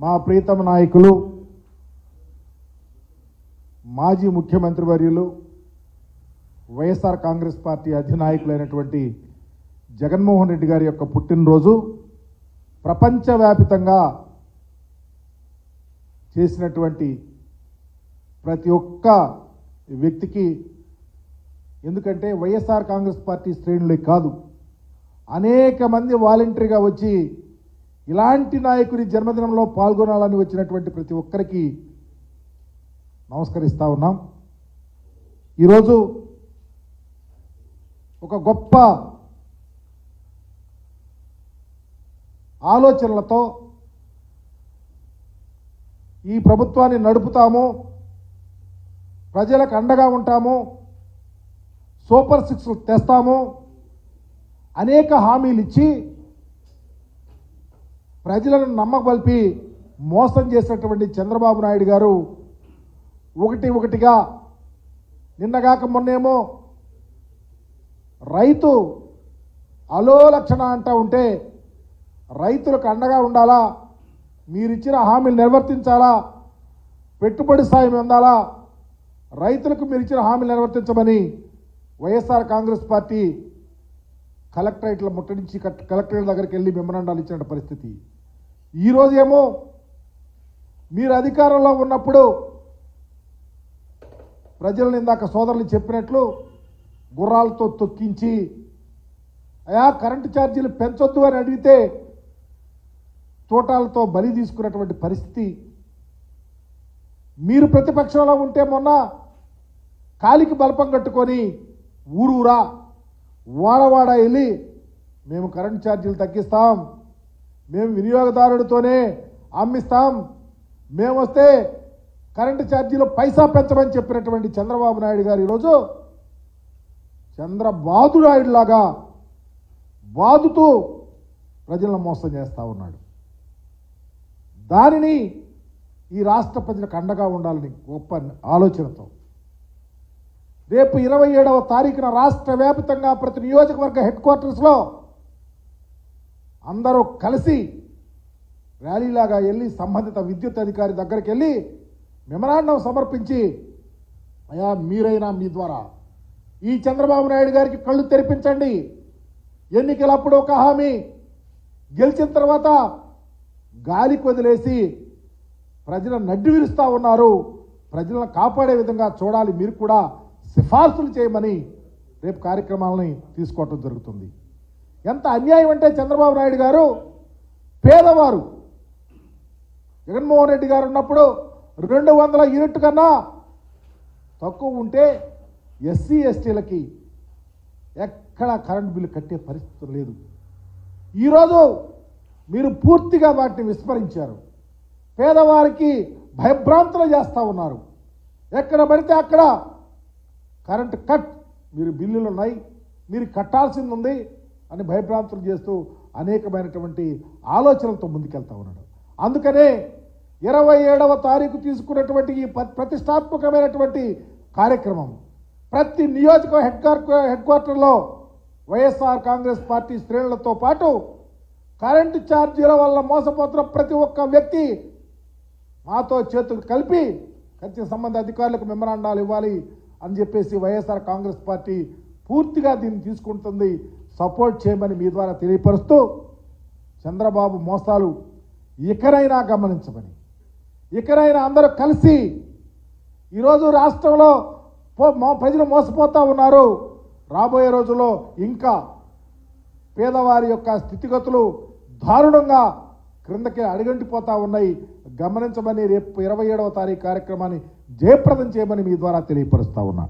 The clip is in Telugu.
మా ప్రీతమ నాయకులు మాజీ ముఖ్యమంత్రి వర్యులు వైఎస్ఆర్ కాంగ్రెస్ పార్టీ అధినాయకులైనటువంటి జగన్మోహన్ రెడ్డి గారి యొక్క పుట్టినరోజు ప్రపంచవ్యాప్తంగా చేసినటువంటి ప్రతి ఒక్క వ్యక్తికి, ఎందుకంటే వైఎస్ఆర్ కాంగ్రెస్ పార్టీ శ్రేణులే కాదు, అనేక మంది వాలంటరీగా వచ్చి ఇలాంటి నాయకుడి జన్మదినంలో పాల్గొనాలని వచ్చినటువంటి ప్రతి ఒక్కరికి నమస్కరిస్తా ఉన్నాం. ఈరోజు ఒక గొప్ప ఆలోచనలతో ఈ ప్రభుత్వాన్ని నడుపుతాము, ప్రజలకు అండగా ఉంటాము, సూపర్ సిక్స్ తెస్తాము, అనేక హామీలు ఇచ్చి ప్రజలను నమ్మకల్పి మోసం చేసినటువంటి చంద్రబాబు నాయుడు గారు ఒకటిగా నిన్నగాక మొన్నేమో రైతు అలోలక్షణ అంటూ ఉంటే రైతులకు అండగా ఉండాలా, మీరిచ్చిన హామీలు నిర్వర్తించాలా, పెట్టుబడి సాయం అందాలా, రైతులకు మీరు ఇచ్చిన హామీలు నిర్వర్తించమని వైఎస్ఆర్ కాంగ్రెస్ పార్టీ కలెక్టరేట్ల ముట్టడించి కలెక్టరేట్ దగ్గరికి వెళ్ళి మెమరాండాలు ఇచ్చిన పరిస్థితి. ఈరోజేమో మీరు అధికారంలో ఉన్నప్పుడు ప్రజలను ఇందాక సోదరులు చెప్పినట్లు గుర్రాలతో తొక్కించి అయా కరెంటు ఛార్జీలు పెంచొద్దు అని అడిగితే తోటాలతో బలి తీసుకున్నటువంటి పరిస్థితి. మీరు ప్రతిపక్షంలో ఉంటే మొన్న కాలికి బలపం కట్టుకొని ఊరూరా వాడవాడ వెళ్ళి మేము కరెంటు ఛార్జీలు తగ్గిస్తాం, మేము వినియోగదారుడితోనే అమ్మిస్తాం, మేము వస్తే కరెంటు ఛార్జీలు పైసా పెంచమని చెప్పినటువంటి చంద్రబాబు నాయుడు గారు ఈరోజు చంద్రబాబు నాయుడు లాగా బాదుతూ ప్రజలను మోసం చేస్తూ ఉన్నాడు. దానిని ఈ రాష్ట్ర ప్రజలకు అండగా ఉండాలని గొప్ప ఆలోచనతో రేపు 27వ తారీఖున రాష్ట్ర వ్యాప్తంగా ప్రతి నియోజకవర్గ హెడ్ క్వార్టర్స్లో అందరూ కలిసి ర్యాలీలాగా వెళ్ళి సంబంధిత విద్యుత్ అధికారి దగ్గరికి వెళ్ళి మెమరాండం సమర్పించి అయా మీరైనా మీ ద్వారా ఈ చంద్రబాబు నాయుడు గారికి కళ్ళు తెరిపించండి, ఎన్నికలప్పుడు ఒక హామీ గెలిచిన తర్వాత గాలికి వదిలేసి ప్రజలను నడ్డి విరుస్తూ ఉన్నారు, ప్రజలను కాపాడే విధంగా చూడాలి, మీరు కూడా సిఫార్సులు చేయమని రేపు కార్యక్రమాలని తీసుకోవటం జరుగుతుంది. ఎంత అన్యాయం అంటే చంద్రబాబు నాయుడు గారు పేదవారు జగన్మోహన్ రెడ్డి గారు ఉన్నప్పుడు 200 యూనిట్ కన్నా తక్కువ ఉంటే ఎస్సీ ఎస్టీలకి ఎక్కడ కరెంట్ బిల్లు కట్టే పరిస్థితి లేదు. ఈరోజు మీరు పూర్తిగా వాటిని విస్మరించారు, పేదవారికి భయభ్రాంతులు చేస్తూ ఉన్నారు. ఎక్కడ పడితే అక్కడ కరెంట్ కట్, మీరు బిల్లులు ఉన్నాయి, మీరు కట్టాల్సింది ఉంది అని భయభ్రాంతులు చేస్తూ అనేకమైనటువంటి ఆలోచనలతో ముందుకెళ్తా ఉన్నాడు. అందుకనే 27వ తారీఖు తీసుకున్నటువంటి ఈ ప్రతిష్టాత్మకమైనటువంటి కార్యక్రమం ప్రతి నియోజకవర్గ హెడ్ క్వార్టర్లో వైఎస్ఆర్ కాంగ్రెస్ పార్టీ శ్రేణులతో పాటు కరెంటు ఛార్జీల వల్ల మోసపోతున్న ప్రతి ఒక్క వ్యక్తి మాతో చేతులు కలిపి ఖచ్చితంగా సంబంధ అధికారులకు మెమరాండాలు ఇవ్వాలి అని చెప్పేసి వైఎస్ఆర్ కాంగ్రెస్ పార్టీ పూర్తిగా దీన్ని తీసుకుంటుంది, సపోర్ట్ చేయమని మీ ద్వారా తెలియపరుస్తూ చంద్రబాబు మోసాలు ఇకనైనా గమనించమని, ఇకనైనా అందరూ కలిసి ఈరోజు రాష్ట్రంలో ప్రజలు మోసపోతూ ఉన్నారు, రాబోయే రోజుల్లో ఇంకా పేదవారి యొక్క స్థితిగతులు దారుణంగా క్రిందకి అడుగంటిపోతూ ఉన్నాయి, గమనించమని రేపు 27వ తారీఖు కార్యక్రమాన్ని జయప్రదం చేయమని మీ ద్వారా తెలియపరుస్తా ఉన్నా.